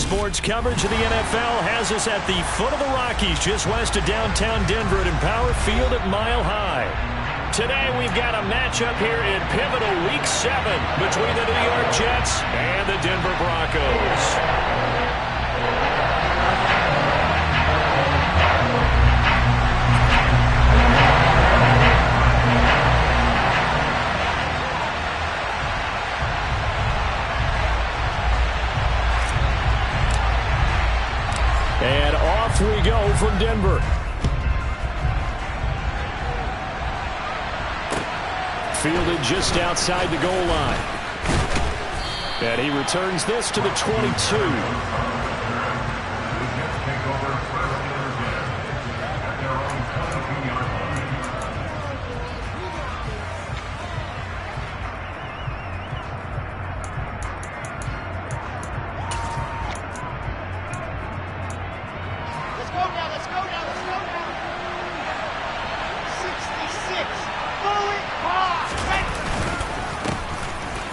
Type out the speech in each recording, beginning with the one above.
Sports coverage of the NFL has us at the foot of the Rockies, just west of downtown Denver at Empower Field at Mile High. Today we've got a matchup here in pivotal Week 7 between the New York Jets and the Denver Broncos. And off we go from Denver. Fielded just outside the goal line. And he returns this to the 22.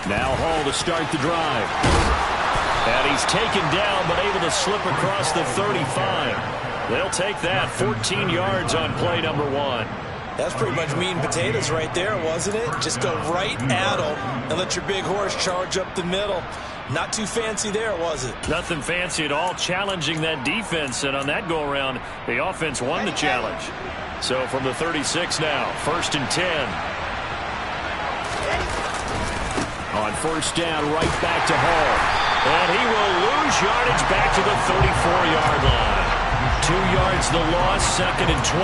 Now Hall to start the drive. And he's taken down, but able to slip across the 35. They'll take that 14 yards on play number 1. That's pretty much meat and potatoes right there, wasn't it? Just go right at him and let your big horse charge up the middle. Not too fancy there, was it? Nothing fancy at all, challenging that defense. And on that go-around, the offense won the challenge. So from the 36 now, 1st and 10. On first down, right back to Hall. And he will lose yardage back to the 34-yard line. 2 yards the loss, 2nd and 12.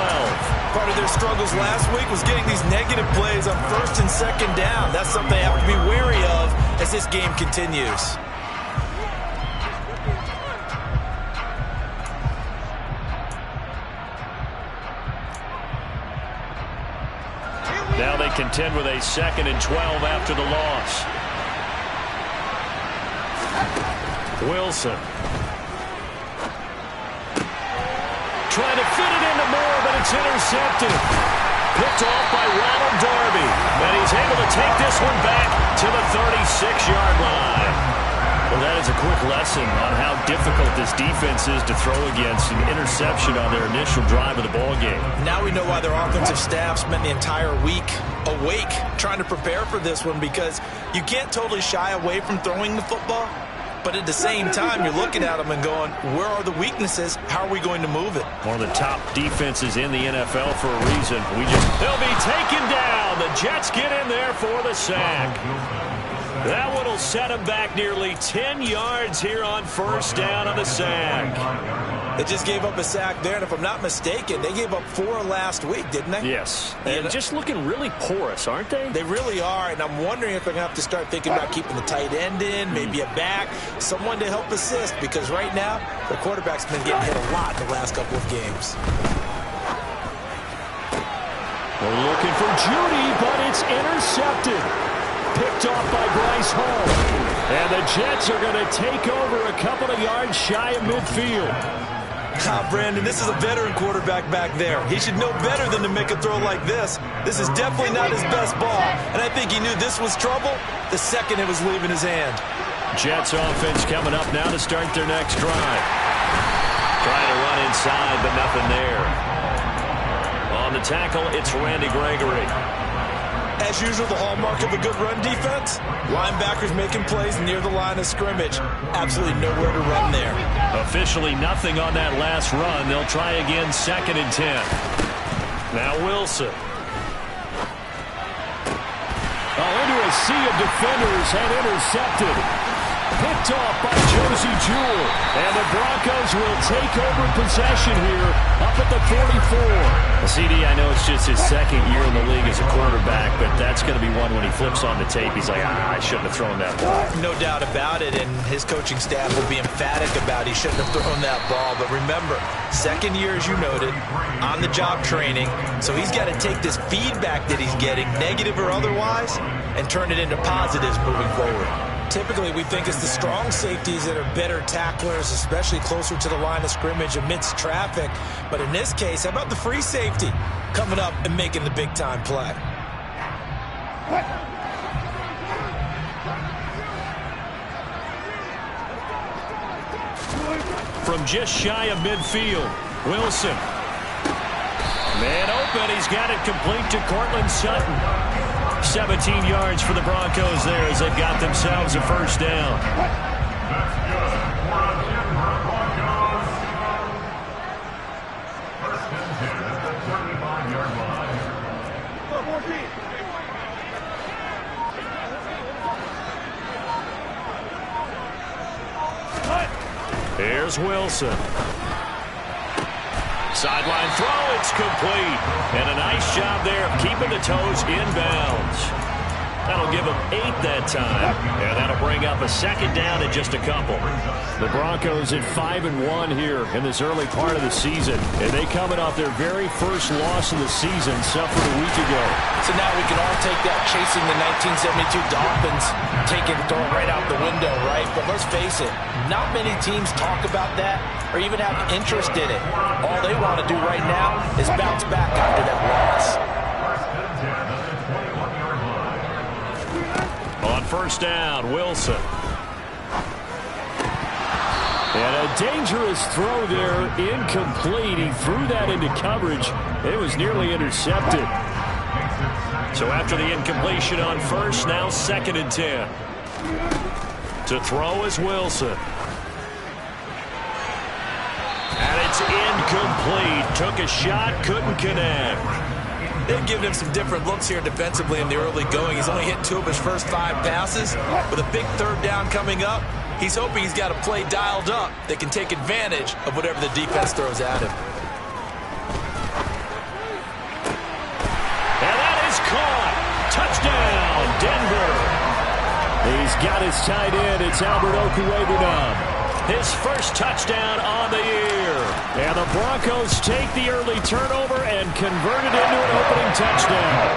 Part of their struggles last week was getting these negative plays on 1st and 2nd down. That's something they have to be wary of as this game continues. Now they contend with a 2nd and 12 after the loss. Wilson. Trying to fit it into Moore, but it's intercepted. Picked off by Ronald Darby. And he's able to take this one back to the 36-yard line. Well, that is a quick lesson on how difficult this defense is to throw against. An interception on their initial drive of the ballgame. Now we know why their offensive staff spent the entire week awake trying to prepare for this one, because you can't totally shy away from throwing the football. But at the same time, you're looking at them and going, where are the weaknesses? How are we going to move it? One of the top defenses in the NFL for a reason. They'll be taken down. The Jets get in there for the sack. That one will set them back nearly 10 yards here on first down on the sack. They just gave up a sack there, and if I'm not mistaken, they gave up 4 last week, didn't they? Yes. And just looking really porous, aren't they? They really are, and I'm wondering if they're going to have to start thinking about keeping the tight end in, maybe a back, someone to help assist, because right now, the quarterback's been getting hit a lot in the last couple of games. They're looking for Judy, but it's intercepted. Picked off by Bryce Hall. And the Jets are going to take over a couple of yards shy of midfield. Brandon, this is a veteran quarterback back there. He should know better than to make a throw like this. This is definitely not his best ball. And I think he knew this was trouble the second it was leaving his hand. Jets offense coming up now to start their next drive. Trying to run inside, but nothing there. On the tackle, it's Randy Gregory. As usual, the hallmark of a good run defense, linebackers making plays near the line of scrimmage. Absolutely nowhere to run there. Officially nothing on that last run. They'll try again, 2nd and 10. Now Wilson. Into a sea of defenders and intercepted. Picked off by Josie Jewell. And the Broncos will take over possession here up at the 44. CD, I know it's just his 2nd year in the league as a quarterback, but that's going to be one when he flips on the tape. He's like, I shouldn't have thrown that ball. No doubt about it, and his coaching staff will be emphatic about he shouldn't have thrown that ball. But remember, 2nd year, as you noted, on-the-job training, so he's got to take this feedback that he's getting, negative or otherwise, and turn it into positives moving forward. Typically, we think it's the strong safeties that are better tacklers, especially closer to the line of scrimmage amidst traffic. But in this case, how about the free safety coming up and making the big-time play? from just shy of midfield. Wilson. Man open. He's got it complete to Cortland Sutton. 17 yards for the Broncos there as they've got themselves a first down. Here's Wilson. Sideline throw, it's complete. And a nice job there of keeping the toes inbounds. That'll give them 8 that time. And that'll bring up a second down at just a couple. The Broncos at 5-1 here in this early part of the season. And they coming off their very first loss of the season, suffered a week ago. So now we can all take that chasing the 1972 Dolphins, take it and throw it right out the window, right? But let's face it, not many teams talk about that or even have interest in it. All they want to do right now is bounce back after that loss. On first down, Wilson. And a dangerous throw there, incomplete. He threw that into coverage. It was nearly intercepted. So after the incompletion on first, now 2nd and 10. To throw is Wilson. And it's incomplete. Took a shot, couldn't connect. They've given him some different looks here defensively in the early going. He's only hit 2 of his first 5 passes. With a big 3rd down coming up, he's hoping he's got a play dialed up that can take advantage of whatever the defense throws at him. And that is caught. Touchdown, Denver. He's got his tight end. It's Albert Okwuegbunam. His first touchdown on the year. And the Broncos take the early turnover and convert it into an opening touchdown.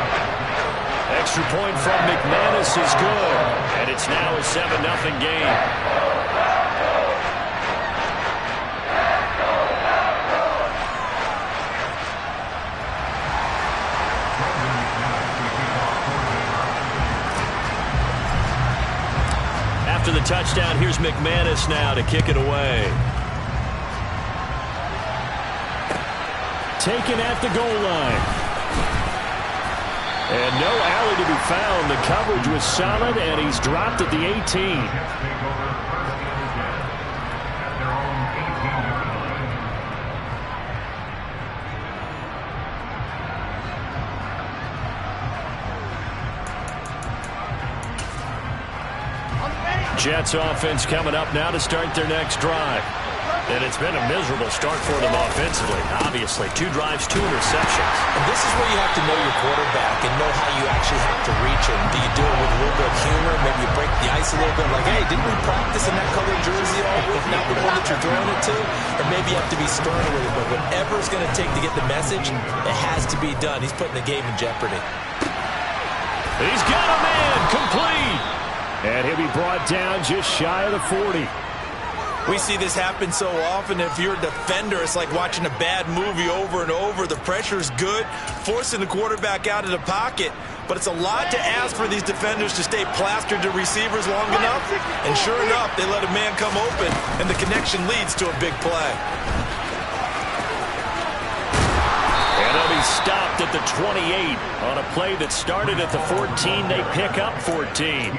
Extra point from McManus is good. And it's now a 7-0 game. After the touchdown, here's McManus now to kick it away. Taken at the goal line. And no alley to be found. The coverage was solid, and he's dropped at the 18. Jets offense coming up now to start their next drive. And it's been a miserable start for them offensively. Obviously, 2 drives, 2 interceptions. And this is where you have to know your quarterback and know how you actually have to reach him. Do you do it with a little bit of humor? Maybe you break the ice a little bit like, hey, didn't we practice in that colored jersey all week, not the one that you're throwing it to? Or maybe you have to be stern with it. But whatever it's going to take to get the message, it has to be done. He's putting the game in jeopardy. He's got a man complete. And he'll be brought down just shy of the 40. We see this happen so often. If you're a defender, it's like watching a bad movie over and over. The pressure's good, forcing the quarterback out of the pocket. But it's a lot to ask for these defenders to stay plastered to receivers long enough. And sure enough, they let a man come open, and the connection leads to a big play. And they'll be stopped at the 28 on a play that started at the 14. They pick up 14.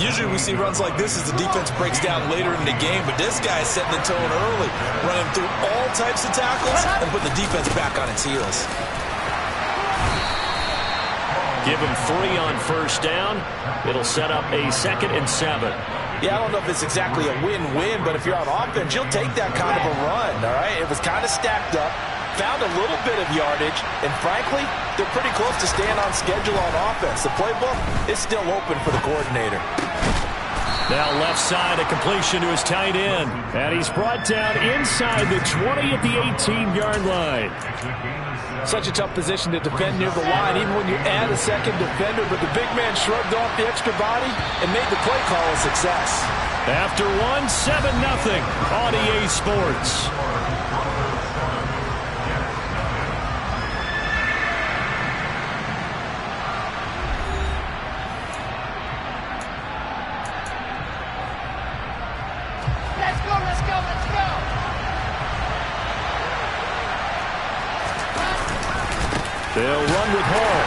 Usually we see runs like this as the defense breaks down later in the game, but this guy is setting the tone early, running through all types of tackles and putting the defense back on its heels. Give him 3 on first down. It'll set up a 2nd and 7. Yeah, I don't know if it's exactly a win-win, but if you're on offense, you'll take that kind of a run, all right? It was kind of stacked up, found a little bit of yardage, and frankly, they're pretty close to staying on schedule on offense. The playbook is still open for the coordinator. Now left side, a completion to his tight end. And he's brought down inside the 20 at the 18-yard line. Such a tough position to defend near the line, even when you add a second defender. But the big man shrugged off the extra body and made the play call a success. After 7-0 on EA Sports. Let's go, let's go, let's go! They'll run with Hall.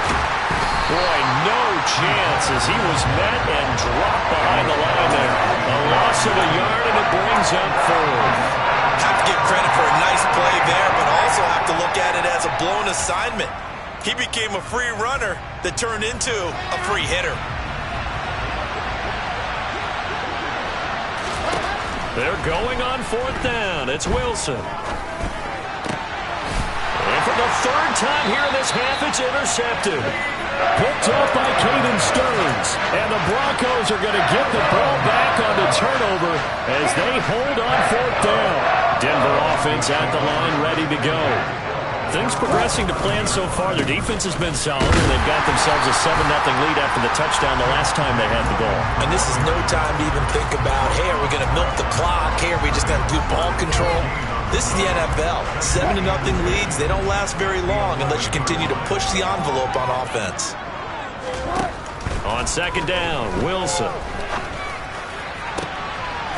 Boy, no chance as he was met and dropped behind the line there. A loss of a yard, and it brings up fourth. Have to give credit for a nice play there, but also have to look at it as a blown assignment. He became a free runner that turned into a free hitter. They're going on fourth down. It's Wilson. And for the third time here in this half, it's intercepted. Picked up by Caden Stearns. And the Broncos are going to get the ball back on the turnover as they hold on fourth down. Denver offense at the line, ready to go. Things progressing to plan so far. Their defense has been solid, and they've got themselves a 7-0 lead after the touchdown the last time they had the ball. And this is no time to even think about, hey, are we going to milk the clock? Hey, are we just going to do ball control? This is the NFL. 7-0 leads, they don't last very long unless you continue to push the envelope on offense. On second down, Wilson.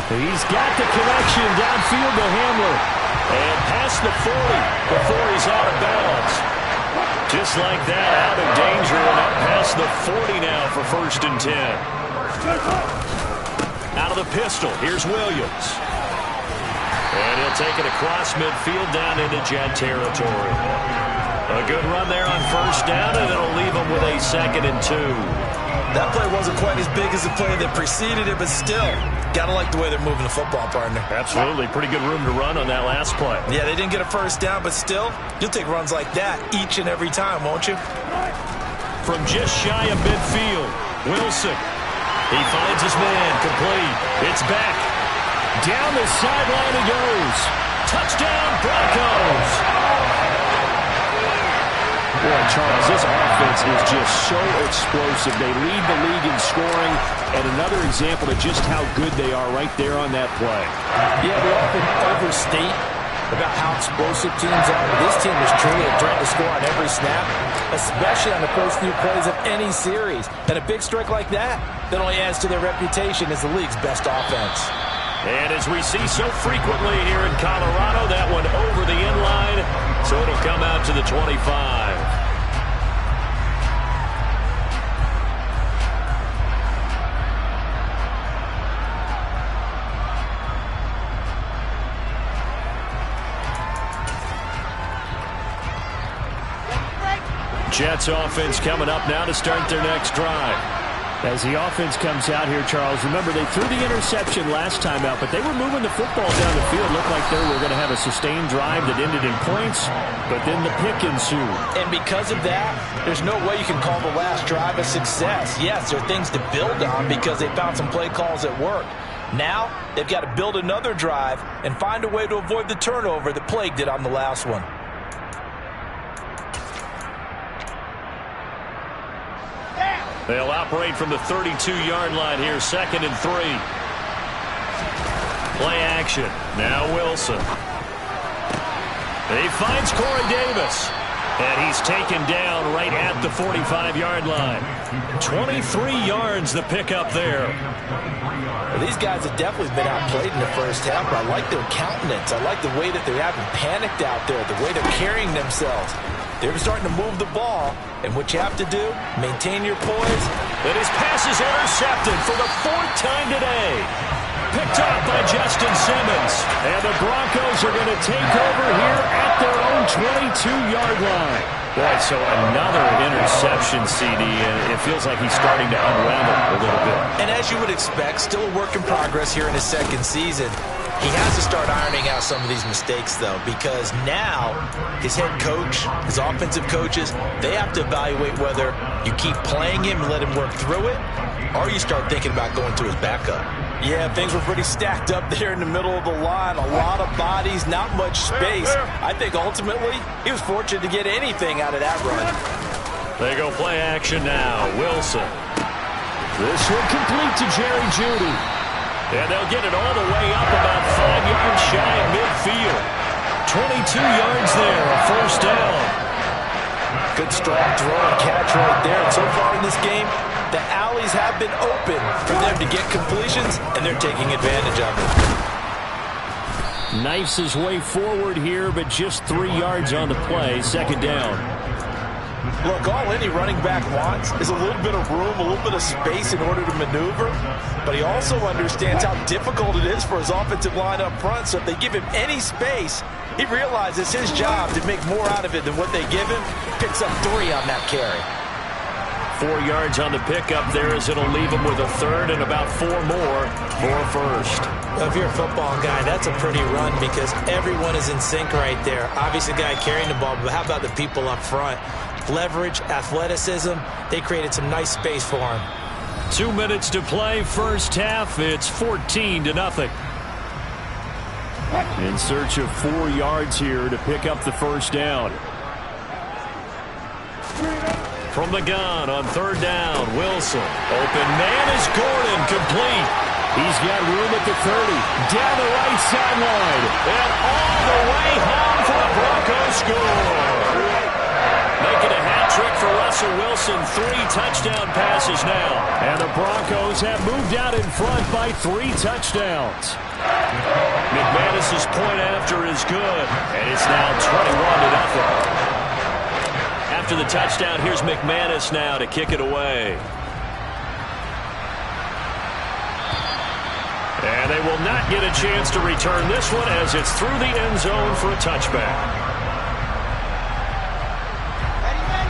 He's got the connection downfield to Hamler. And past the 40 before he's out of bounds. Just like that, out of danger, and up past the 40 now for 1st and 10. Out of the pistol, here's Williams. And he'll take it across midfield down into Jet territory. A good run there on 1st down, and it'll leave him with a 2nd and 2. That play wasn't quite as big as the play that preceded it, but still, gotta like the way they're moving the football, partner. Absolutely. Pretty good room to run on that last play. Yeah, they didn't get a 1st down, but still, you'll take runs like that each and every time, won't you? From just shy of midfield, Wilson. He finds his man, complete. It's back. Down the sideline he goes. Touchdown, Broncos. Boy, Charles, this offense is just so explosive. They lead the league in scoring, and another example of just how good they are right there on that play. Yeah, we often overstate about how explosive teams are. This team is truly a threat to score on every snap, especially on the first few plays of any series. And a big strike like that only adds to their reputation as the league's best offense. And as we see so frequently here in Colorado, that one over the inline, so it'll come out to the 25. Jets offense coming up now to start their next drive. As the offense comes out here, Charles, remember they threw the interception last time out, but they were moving the football down the field. Looked like they were going to have a sustained drive that ended in points, but then the pick ensued. And because of that, there's no way you can call the last drive a success. Yes, there are things to build on because they found some play calls that work. Now, they've got to build another drive and find a way to avoid the turnover that plagued it on the last one. They'll operate from the 32-yard line here, 2nd and 3. Play action. Now Wilson. He finds Corey Davis. And he's taken down right at the 45-yard line. 23 yards the pickup there. Well, these guys have definitely been outplayed in the first half, but I like their countenance. I like the way that they haven't panicked out there, the way they're carrying themselves. They're starting to move the ball, and what you have to do, maintain your poise. And his pass is intercepted for the 4th time today. Picked up by Justin Simmons. And the Broncos are going to take over here at their own 22-yard line. Boy, so another interception, CD, and it feels like he's starting to unravel a little bit. And as you would expect, still a work in progress here in his 2nd season. He has to start ironing out some of these mistakes, though, because now his head coach, his offensive coaches, they have to evaluate whether you keep playing him and let him work through it, or you start thinking about going to his backup. Yeah, things were pretty stacked up there in the middle of the line. A lot of bodies, not much space. I think ultimately he was fortunate to get anything out of that run. They go play action now. Wilson. This one complete to Jerry Jeudy. And they'll get it all the way up about 5 yards shy of midfield. 22 yards there, a 1st down. Good strong throw and catch right there. And so far in this game, the alleys have been open for them to get completions, and they're taking advantage of it. Knifes his way forward here, but just 3 yards on the play. 2nd down. Look, all any running back wants is a little bit of room, a little bit of space in order to maneuver. But he also understands how difficult it is for his offensive line up front. So if they give him any space, he realizes his job to make more out of it than what they give him. Picks up 3 on that carry. 4 yards on the pickup there as it'll leave him with a third and about 4 more for a first. Well, if you're a football guy, that's a pretty run because everyone is in sync right there. Obviously, the guy carrying the ball, but how about the people up front? Leverage, athleticism, they created some nice space for him. 2 minutes to play, first half. It's 14-0. In search of 4 yards here to pick up the first down. From the gun on third down, Wilson. Open man is Gordon, complete. He's got room at the 30, down the right sideline, and all the way home for a Broncos score. Making a hat trick for Russell Wilson, 3 touchdown passes now. And the Broncos have moved out in front by 3 touchdowns. McManus's point after is good, and it's now 21-0. After the touchdown, here's McManus now to kick it away. And they will not get a chance to return this one as it's through the end zone for a touchback.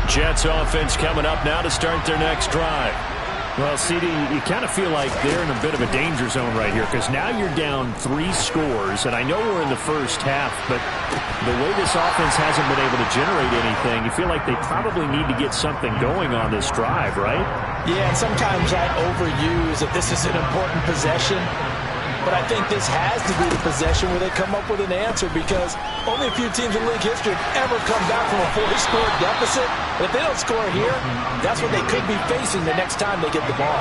Jets offense coming up now to start their next drive. Well, CD, you kind of feel like they're in a bit of a danger zone right here because now you're down 3 scores, and I know we're in the first half, but the way this offense hasn't been able to generate anything, you feel like they probably need to get something going on this drive, right? Yeah, and sometimes I overuse that this is an important possession. But I think this has to be the possession where they come up with an answer because only a few teams in league history have ever come back from a 4-score deficit. And if they don't score here, that's what they could be facing the next time they get the ball.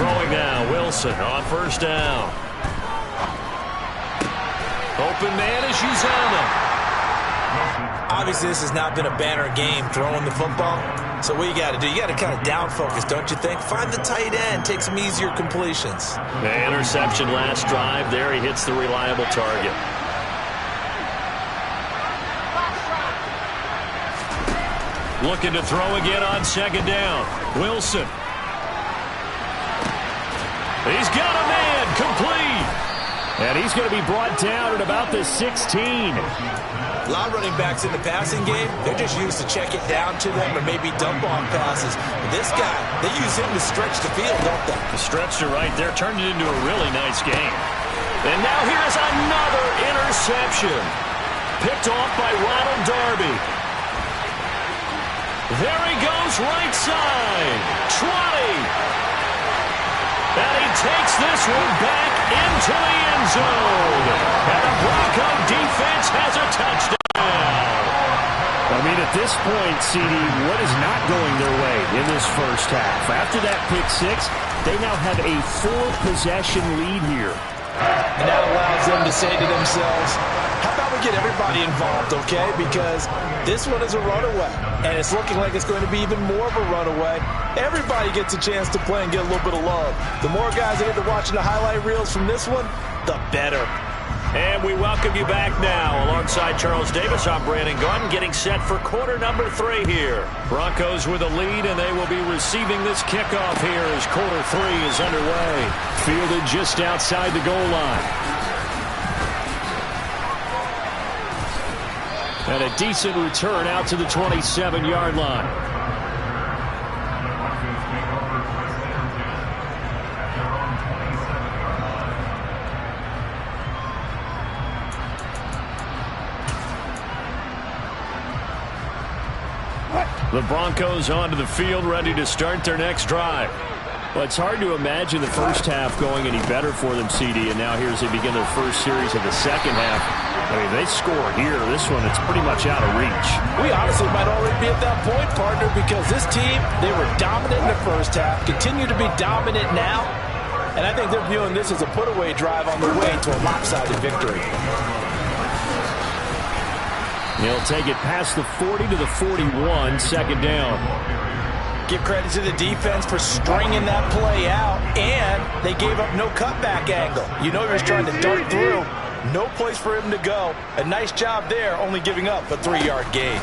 Throwing now, Wilson on first down. Open man is Uzama. Obviously, this has not been a banner game throwing the football. So what you got to do, you got to kind of down focus, don't you think? Find the tight end, take some easier completions. The interception last drive. There he hits the reliable target. Looking to throw again on second down. Wilson. He's got a man, complete. And he's going to be brought down at about the 16. A lot of running backs in the passing game, they're just used to check it down to them or maybe dump off passes. But this guy, they use him to stretch the field, don't they? The stretch to right there turned it into a really nice game. And now here's another interception. Picked off by Ronald Darby. There he goes, right side. 20. And he takes this one back into the end zone. And the Bronco defense has a touchdown. I mean, at this point, CD, what is not going their way in this first half? After that pick 6, they now have a 4-possession lead here. And that allows them to say to themselves, how about we get everybody involved, okay? Because this one is a runaway, and it's looking like it's going to be even more of a runaway. Everybody gets a chance to play and get a little bit of love. The more guys that get to watching the highlight reels from this one, the better. And we welcome you back now. Alongside Charles Davis, I'm Brandon Gunn, getting set for quarter number 3 here. Broncos with a lead, and they will be receiving this kickoff here as quarter 3 is underway. Fielded just outside the goal line. And a decent return out to the 27-yard line. The Broncos onto the field, ready to start their next drive. Well, it's hard to imagine the first half going any better for them, CD, and now here as they begin their first series of the second half. I mean, they score here. This one, it's pretty much out of reach. We honestly might already be at that point, partner, because this team, they were dominant in the first half, continue to be dominant now, and I think they're viewing this as a put-away drive on the way to a lopsided victory. He'll take it past the 40 to the 41, second down. Give credit to the defense for stringing that play out, and they gave up no cutback angle. You know he was trying to dart through, No place for him to go. A nice job there, only giving up a 3-yard gain.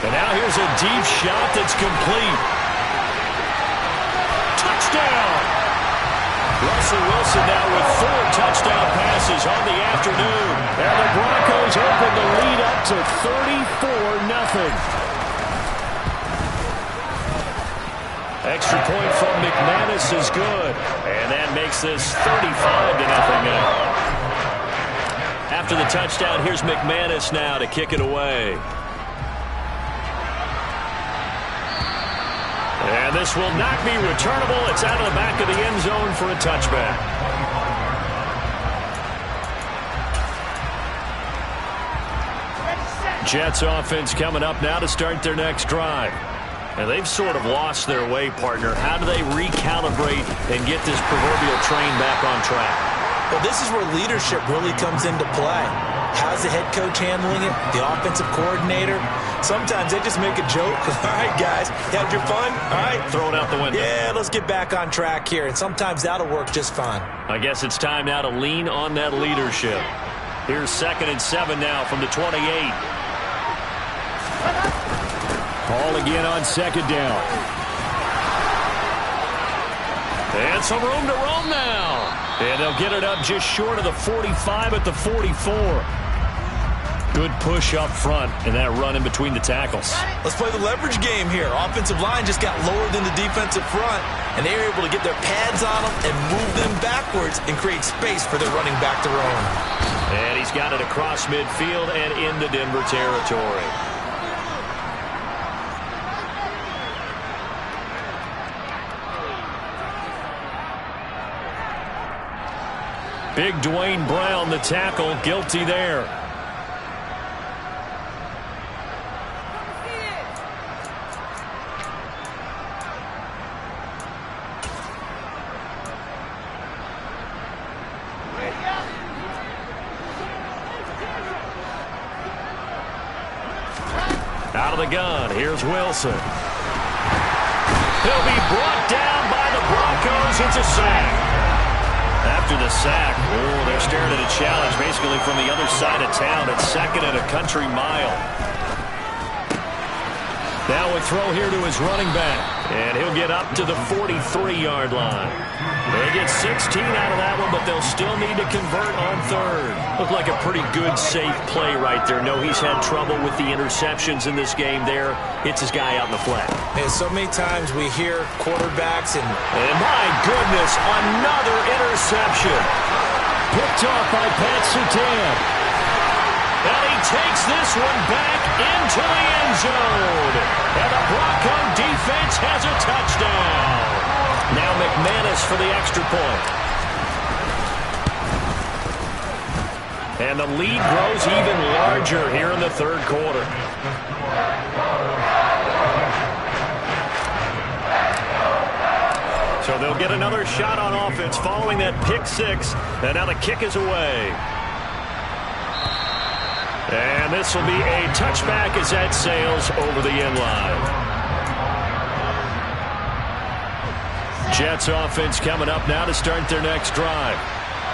And now here's a deep shot that's complete. Touchdown! Russell Wilson now with 4 touchdown passes on the afternoon. And the Broncos open the lead up to 34-0. Extra point from McManus is good. And that makes this 35-0 now. After the touchdown, here's McManus now to kick it away. And this will not be returnable. It's out of the back of the end zone for a touchback. Jets offense coming up now to start their next drive. And they've sort of lost their way, partner. How do they recalibrate and get this proverbial train back on track? Well, this is where leadership really comes into play. How's the head coach handling it? The offensive coordinator? Sometimes they just make a joke. All right, guys, you had your fun? All right. Throw it out the window. Yeah, let's get back on track here. And sometimes that'll work just fine. I guess it's time now to lean on that leadership. Here's 2nd and 7 now from the 28. Ball again on 2nd down. And some room to roam now. And they'll get it up just short of the 45 at the 44. Good push up front and that run in between the tackles. Let's play the leverage game here. Offensive line just got lower than the defensive front, and they were able to get their pads on them and move them backwards and create space for their running back to roam. And he's got it across midfield and into Denver territory. Big Dwayne Brown, the tackle, guilty there. Out of the gun, here's Wilson. He'll be brought down by the Broncos. It's a sack. After the sack, they're staring at a challenge basically from the other side of town at 2nd and a country mile. Now a throw here to his running back, and he'll get up to the 43-yard line. They get 16 out of that one, but they'll still need to convert on 3rd. Looked like a pretty good, safe play right there. No, he's had trouble with the interceptions in this game there. Hits his guy out in the flat. And so many times we hear quarterbacks and my goodness, another interception. Picked off by Pat Surtain. And he takes this one back into the end zone. And the Bronco defense has a touchdown. Now McManus for the extra point. And the lead grows even larger here in the 3rd quarter. So they'll get another shot on offense following that pick 6. And now the kick is away. And this will be a touchback as that sails over the end line. Jets offense coming up now to start their next drive.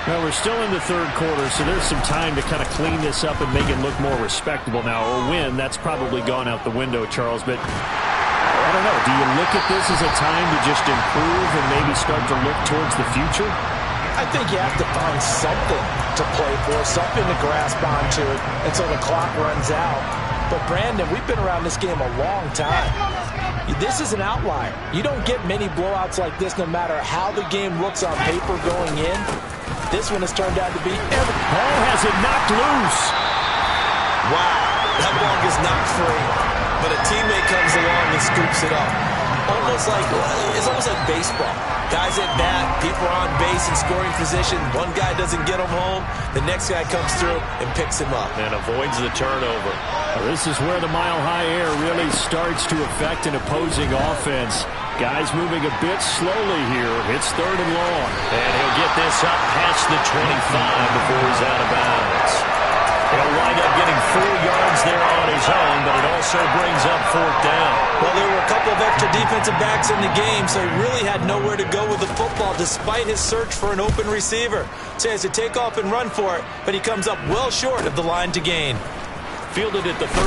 Well, we're still in the 3rd quarter, so there's some time to kind of clean this up and make it look more respectable now. Or win, that's probably gone out the window, Charles. But I don't know. Do you look at this as a time to just improve and maybe start to look towards the future? I think you have to find something to play for, something to grasp onto until the clock runs out. But, Brandon, we've been around this game a long time. This is an outlier. You don't get many blowouts like this no matter how the game looks on paper going in. This one has turned out to be Ball has it knocked loose. Wow, that ball gets knocked free. But a teammate comes along and scoops it up. It's almost like baseball. Guys at bat, people are on base in scoring position. One guy doesn't get him home. The next guy comes through and picks him up. And avoids the turnover. Well, this is where the mile-high air really starts to affect an opposing offense. Guys moving a bit slowly here. It's 3rd and long. And he'll get this up past the 25 before he's out of bounds. He'll wind up getting 4 yards there on his own, but it also brings up 4th down. Well, there were a couple of extra defensive backs in the game, so he really had nowhere to go with the football despite his search for an open receiver. So he has to take off and run for it, but he comes up well short of the line to gain. Fielded at the 33.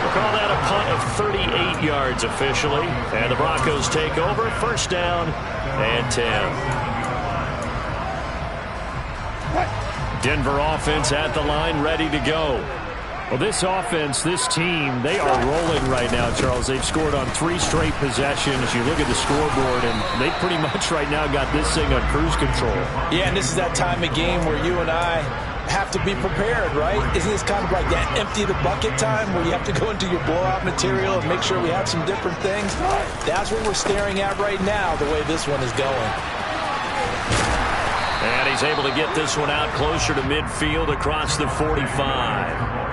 We'll call that a punt of 38 yards officially. And the Broncos take over. 1st down and 10. Denver offense at the line, ready to go. Well, this offense, this team, they are rolling right now, Charles. They've scored on 3 straight possessions. You look at the scoreboard, and they pretty much right now got this thing on cruise control. Yeah, and this is that time of game where you and I have to be prepared, right? Isn't this kind of like that empty the bucket time where you have to go into your blowout material and make sure we have some different things? That's what we're staring at right now, the way this one is going. And he's able to get this one out closer to midfield across the 45.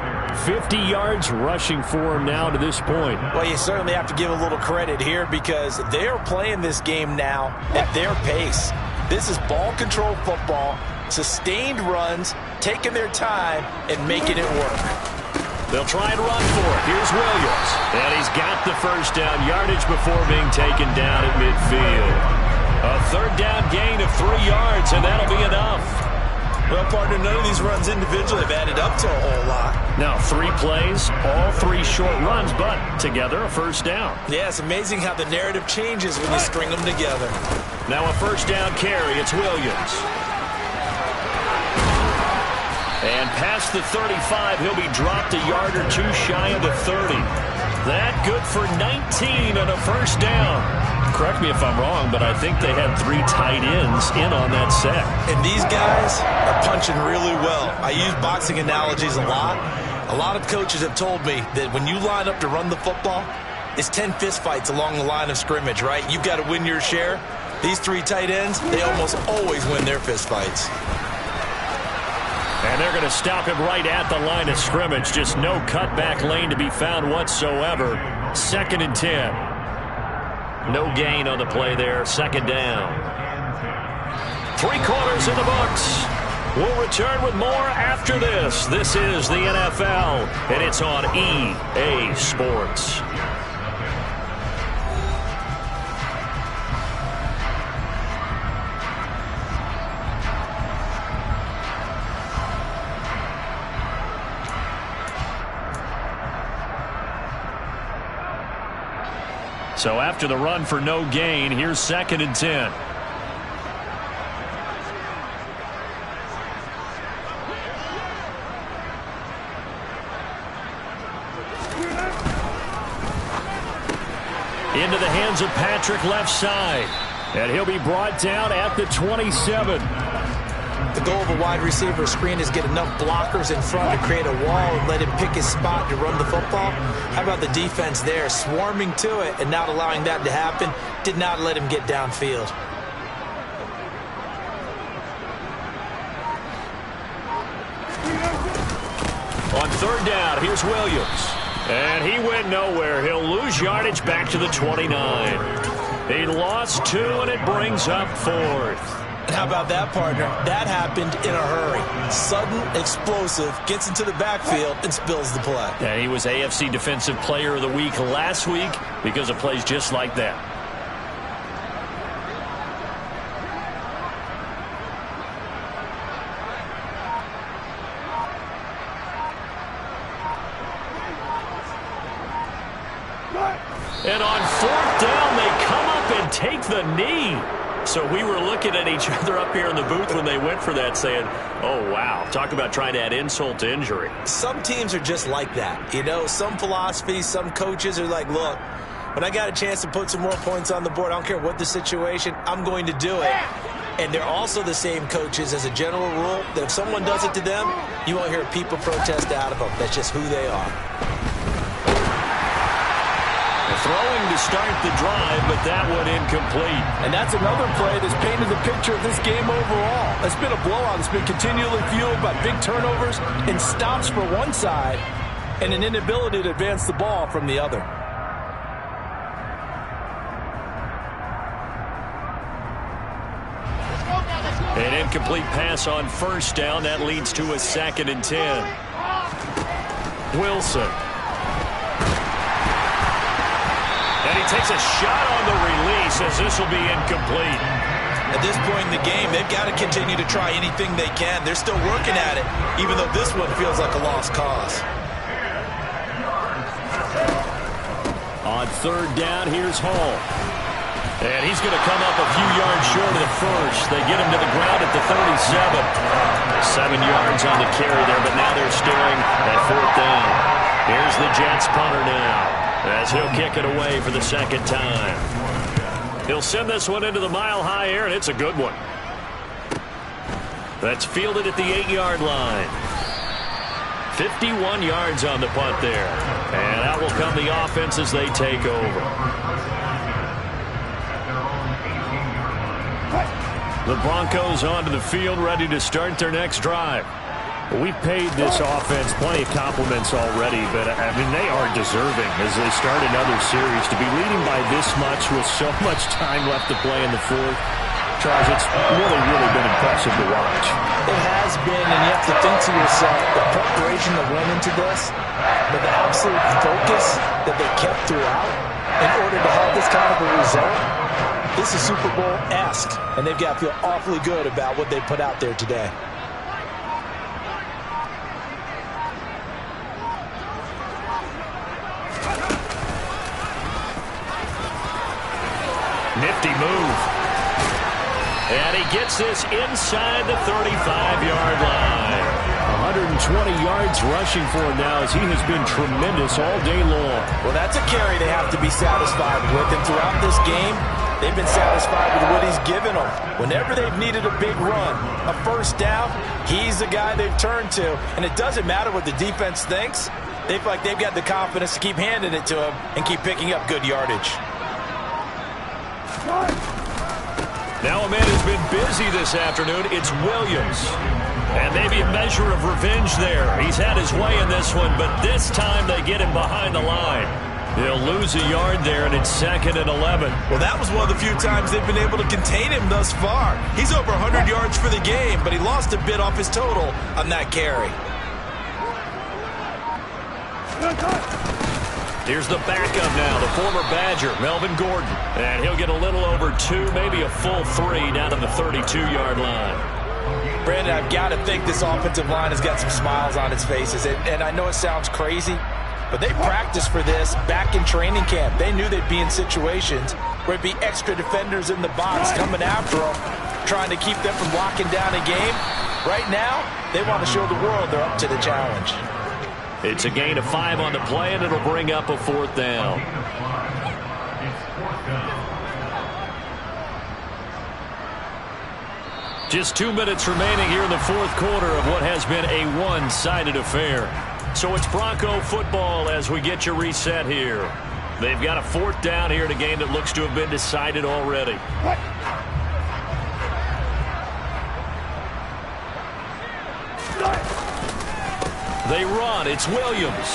50 yards rushing for him now to this point. Well, you certainly have to give a little credit here because they are playing this game now at their pace. This is ball control football, sustained runs, taking their time, and making it work. They'll try and run for it. Here's Williams. And he's got the 1st down yardage before being taken down at midfield. A 3rd down gain of 3 yards, and that'll be enough. Well, partner, none of these runs individually have added up to a whole lot. Now, 3 plays, all 3 short runs, but together a 1st down. Yeah, it's amazing how the narrative changes when you string them together. Now a 1st down carry. It's Williams. And past the 35, he'll be dropped a yard or 2 shy of the 30. That good for 19 and a 1st down. Correct me if I'm wrong, but I think they had 3 tight ends in on that set. And these guys are punching really well. I use boxing analogies a lot. A lot of coaches have told me that when you line up to run the football, it's 10 fistfights along the line of scrimmage, right? You've got to win your share. These 3 tight ends, they almost always win their fistfights. And they're going to stop him right at the line of scrimmage. Just no cutback lane to be found whatsoever. 2nd and 10. No gain on the play there. 2nd down. 3 quarters in the books. We'll return with more after this. This is the NFL, and it's on EA Sports. So after the run for no gain, here's 2nd and 10. Into the hands of Patrick left side. And he'll be brought down at the 27. The goal of a wide receiver screen is get enough blockers in front to create a wall and let him pick his spot to run the football. How about the defense there, swarming to it and not allowing that to happen? Did not let him get downfield. On 3rd down, here's Williams. And he went nowhere. He'll lose yardage back to the 29. He lost 2, and it brings up 4th. How about that, partner? That happened in a hurry. Sudden, explosive, gets into the backfield, and spills the play. And he was AFC Defensive Player of the Week last week because of plays just like that. And on 4th down, they come up and take the knee. So we were looking at each other up here in the booth when they went for that saying, oh, wow, talk about trying to add insult to injury. Some teams are just like that. You know, some philosophies, some coaches are like, look, when I got a chance to put some more points on the board, I don't care what the situation, I'm going to do it. And they're also the same coaches as a general rule that if someone does it to them, you won't hear people protest out of them. That's just who they are. Throwing to start the drive, but that one incomplete. And that's another play that's painted the picture of this game overall. It's been a blowout. It's been continually fueled by big turnovers and stops for one side and an inability to advance the ball from the other. An incomplete pass on first down. That leads to a 2nd and 10. Wilson. And he takes a shot on the release as this will be incomplete. At this point in the game, they've got to continue to try anything they can. They're still working at it, even though this one feels like a lost cause. On 3rd down, here's Hall. And he's going to come up a few yards short of the first. They get him to the ground at the 37. 7 yards on the carry there, but now they're staring at 4th down. Here's the Jets punter now, as he'll kick it away for the 2nd time. He'll send this one into the mile-high air, and it's a good one. That's fielded at the 8-yard line. 51 yards on the punt there. And out will come the offense as they take over. The Broncos onto the field, ready to start their next drive. We've paid this offense plenty of compliments already, but, I mean, they are deserving as they start another series. To be leading by this much with so much time left to play in the 4th, Charles, it's really, really been impressive to watch. It has been, and you have to think to yourself, the preparation that went into this, but the absolute focus that they kept throughout in order to have this kind of a result, this is Super Bowl-esque, and they've got to feel awfully good about what they put out there today. Nifty move. And he gets this inside the 35-yard line. 120 yards rushing for him now as he has been tremendous all day long. Well, that's a carry they have to be satisfied with. And throughout this game, they've been satisfied with what he's given them. Whenever they've needed a big run, a first down, he's the guy they've turned to. And it doesn't matter what the defense thinks. They feel like they've got the confidence to keep handing it to him and keep picking up good yardage. Now a man has been busy this afternoon. It's Williams. And maybe a measure of revenge there. He's had his way in this one, but this time they get him behind the line. They'll lose a yard there, and it's 2nd and 11. Well, that was one of the few times they've been able to contain him thus far. He's over 100 yards for the game, but he lost a bit off his total on that carry. Here's the backup now, the former Badger, Melvin Gordon. And he'll get a little over 2, maybe a full 3 down to the 32-yard line. Brandon, I've got to think this offensive line has got some smiles on its faces. And I know it sounds crazy, but they practiced for this back in training camp. They knew they'd be in situations where it'd be extra defenders in the box coming after them, trying to keep them from locking down a game. Right now, they want to show the world they're up to the challenge. It's a gain of 5 on the play, and it'll bring up a 4th down. Just 2 minutes remaining here in the 4th quarter of what has been a one-sided affair. So it's Bronco football as we get you reset here. They've got a 4th down here in a game that looks to have been decided already. They run. It's Williams.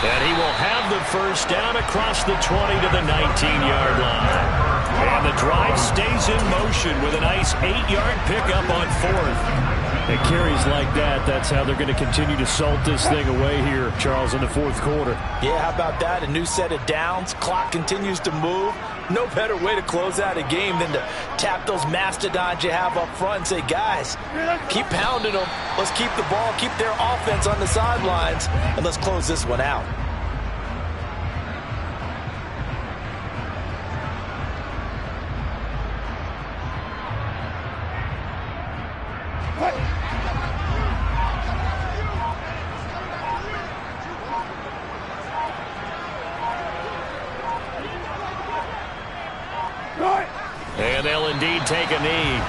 And he will have the first down across the 20 to the 19-yard line. And the drive stays in motion with a nice 8-yard pickup on 4th. And carries like that, that's how they're going to continue to salt this thing away here, Charles, in the 4th quarter. Yeah, how about that? A new set of downs. Clock continues to move. No better way to close out a game than to tap those mastodons you have up front and say, guys, keep pounding them. Let's keep the ball, keep their offense on the sidelines, and let's close this one out. And they'll indeed take a knee.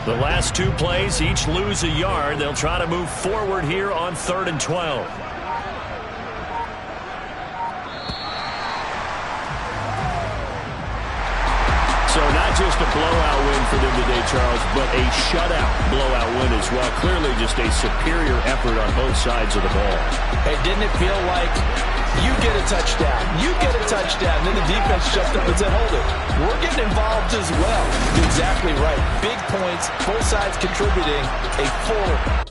The last 2 plays, each lose a yard. They'll try to move forward here on 3rd and 12. So not just a blowout win for them today, Charles, but a shutout blowout win as well. Clearly just a superior effort on both sides of the ball. Hey, didn't it feel like you get a touchdown, you get a touchdown, then the defense jumped up and said, hold it, we're getting involved as well. You're exactly right. Big points, both sides contributing, a full